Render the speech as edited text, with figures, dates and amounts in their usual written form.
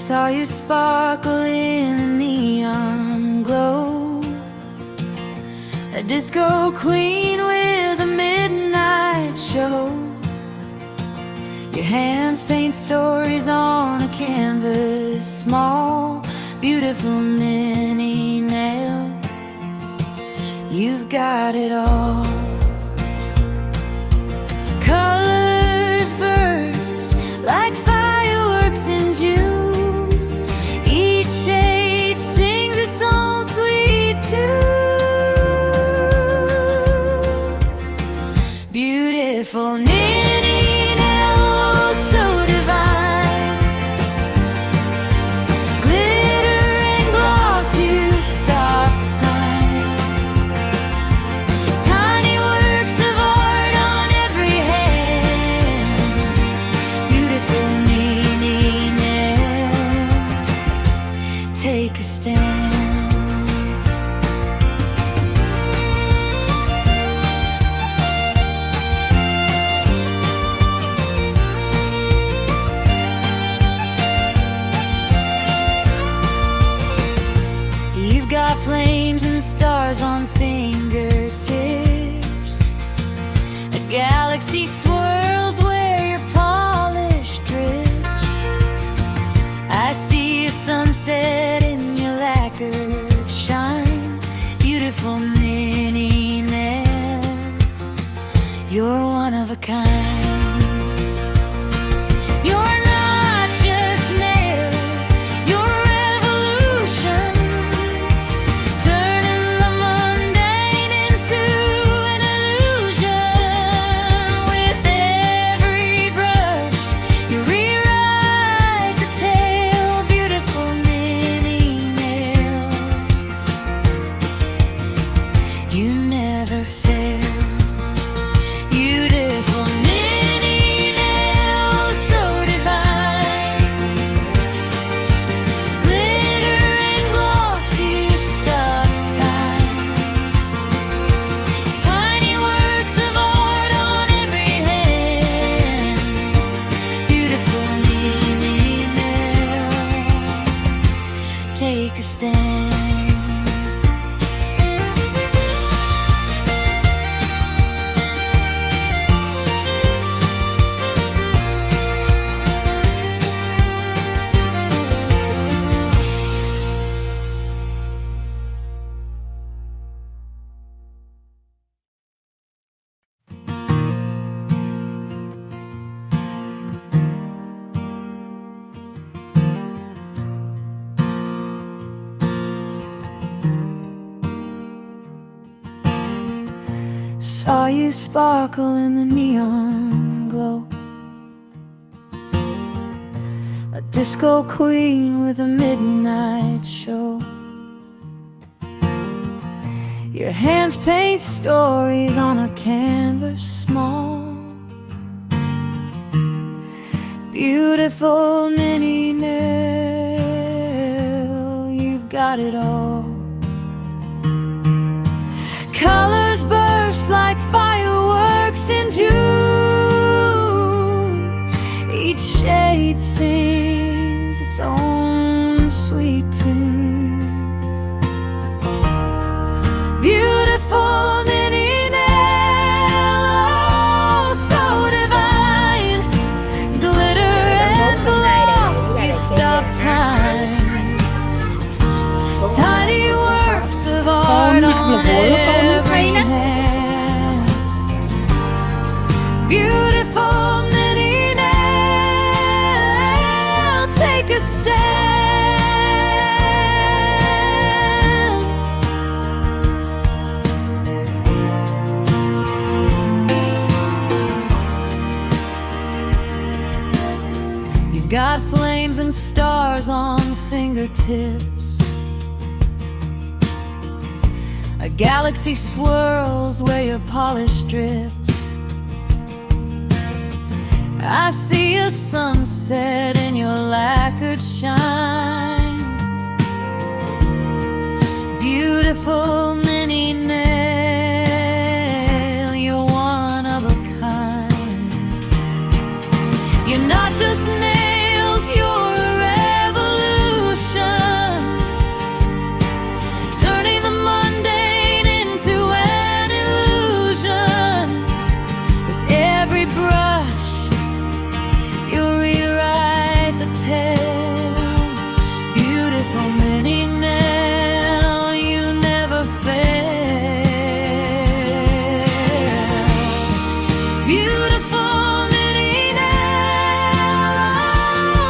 Saw you sparkle in the neon glow, a disco queen with a midnight show. Your hands paint stories on a canvas, small, beautiful mini nail. You've got it all. Colors burst like fireworks in June. Each shade sings its own sweet tune. Beautiful mini nail, so divine. Glitter and gloss, you stop time. Tiny works of art on every hand. Beautiful mini nail, take a stand. You've got flames and stars on fingertips. A galaxy swirls where your polish drips. I see a sunset in your lacquered shine. Beautiful mini nail, you're one of a kind. You're not just nails, you're revolution. Turning the mundane into an illusion. With every brush, you rewrite the tale. Beautiful mini nail, you never fail. Beautiful mini nail, so divine. Glitter and gloss, you stop time. Tiny works of art on every hand. Beautiful mini nail, take a stand. Saw you sparkle in the neon glow, a disco queen with a midnight show. Your hands paint stories on a canvas small. Beautiful mini nail, you've got it all. Colors burst like fireworks in June. Each shade sings its own sweet tune. Beautiful mini nail, oh, so divine. Glitter and gloss, you stop time. Tiny works of art on every hand. Beautiful mini nail, take a stand. You've got flames and stars on fingertips. A galaxy swirls where your polish drips. I see a sunset in your lacquered shine. Beautiful mini nail, you're one of a kind. You're not just nails,